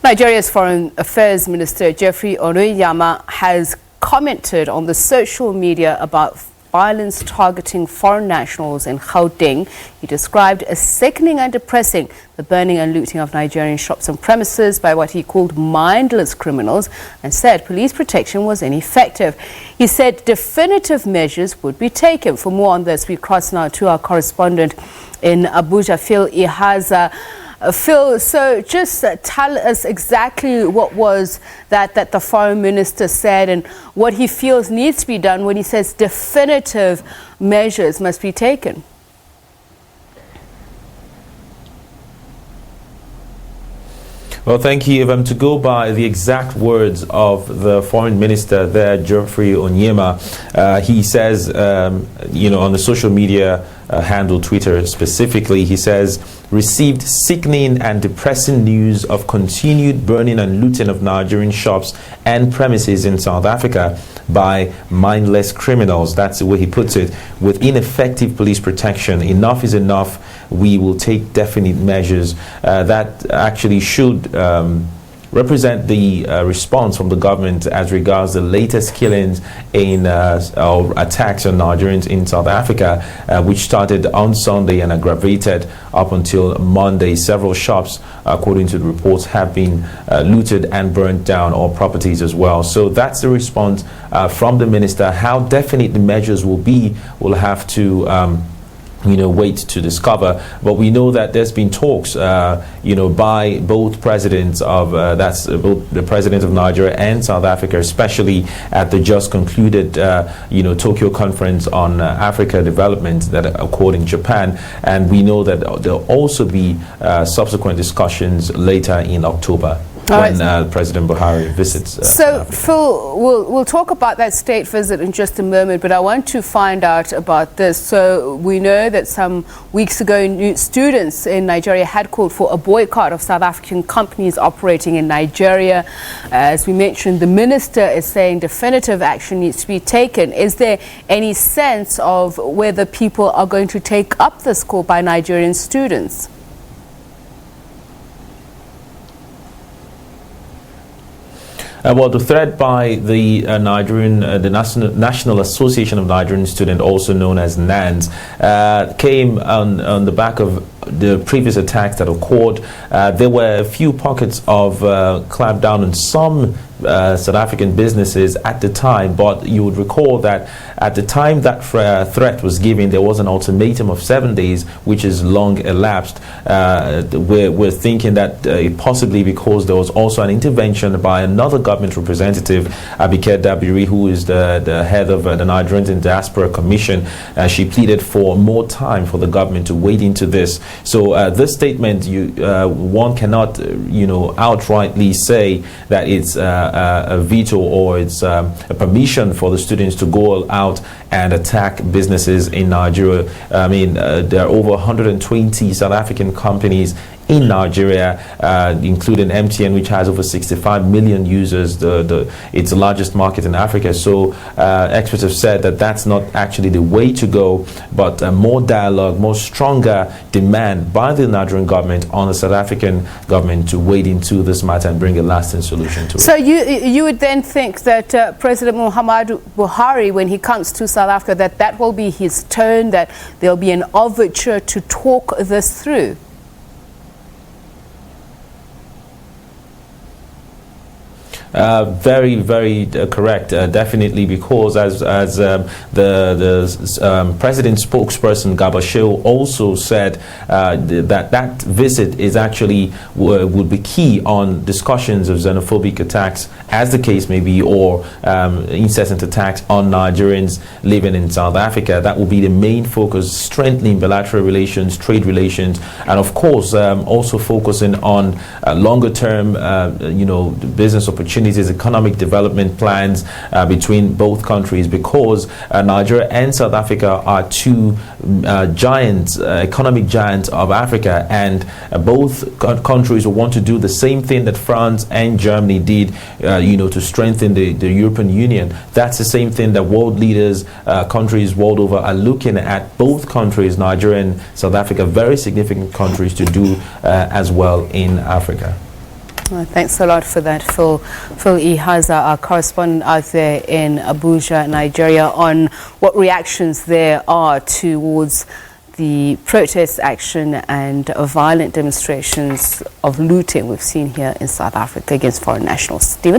Nigeria's Foreign Affairs Minister Geoffrey Onyeama has commented on the social media about violence targeting foreign nationals in Gauteng. He described as sickening and depressing the burning and looting of Nigerian shops and premises by what he called mindless criminals, and said police protection was ineffective. He said definitive measures would be taken. For more on this, we cross now to our correspondent in Abuja, Phil Ihaza. Phil, so just tell us exactly what was that the foreign minister said and what he feels needs to be done when he says definitive measures must be taken. Well, thank you. To go by the exact words of the foreign minister there, Geoffrey Onyeama, he says, on the social media handle Twitter specifically, he says, received sickening and depressing news of continued burning and looting of Nigerian shops and premises in South Africa by mindless criminals. That's the way he puts it. With ineffective police protection, enough is enough. We will take definite measures. That actually should represent the response from the government as regards the latest killings in or attacks on Nigerians in South Africa, which started on Sunday and aggravated up until Monday. Several shops, according to the reports, have been looted and burnt down, or properties as well. So that's the response from the minister. How definite the measures will be, we'll have to wait to discover. But we know that there's been talks, by both presidents of both the president of Nigeria and South Africa, especially at the just concluded, Tokyo conference on Africa development that occurred in Japan. And we know that there'll also be subsequent discussions later in October. When President Buhari visits Africa. Phil, we'll talk about that state visit in just a moment, but I want to find out about this. So we know that some weeks ago, students in Nigeria had called for a boycott of South African companies operating in Nigeria. As we mentioned, the minister is saying definitive action needs to be taken. Is there any sense of whether people are going to take up this call by Nigerian students? Well, the threat by the National Association of Nigerian Students, also known as NANS, came on the back of the previous attacks that occurred. There were a few pockets of clampdown on some South African businesses at the time, but you would recall that at the time that threat was given, there was an ultimatum of 7 days, which is long elapsed. We're thinking that possibly because there was also an intervention by another government representative, Abike Dabiri, who is the head of the Nigerians in Diaspora Commission. She pleaded for more time for the government to wade into this. So this statement, one cannot, outrightly say that it's a veto or it's a permission for the students to go out and attack businesses in Nigeria. I mean, there are over 120 South African companies in Nigeria, including MTN, which has over 65 million users. It's the largest market in Africa. So experts have said that that's not actually the way to go, but more dialogue, more stronger demand by the Nigerian government on the South African government to wade into this matter and bring a lasting solution to it. So you would then think that President Muhammadu Buhari, when he comes to South Africa, that will be his turn, that there'll be an overture to talk this through? Very, very correct. Definitely, because as the president's spokesperson Gabashew also said, that visit is actually would be key on discussions of xenophobic attacks, as the case may be, or incessant attacks on Nigerians living in South Africa. That will be the main focus: strengthening bilateral relations, trade relations, and of course also focusing on longer term, business opportunities, economic development plans between both countries, because Nigeria and South Africa are two giants, economic giants of Africa, and both countries will want to do the same thing that France and Germany did, to strengthen the European Union. That's the same thing that world leaders, countries world over, are looking at both countries, Nigeria and South Africa, very significant countries, to do as well in Africa. Thanks a lot for that, Phil Ihaza, our correspondent out there in Abuja, Nigeria, on what reactions there are towards the protest action and violent demonstrations of looting we've seen here in South Africa against foreign nationals. Stephen?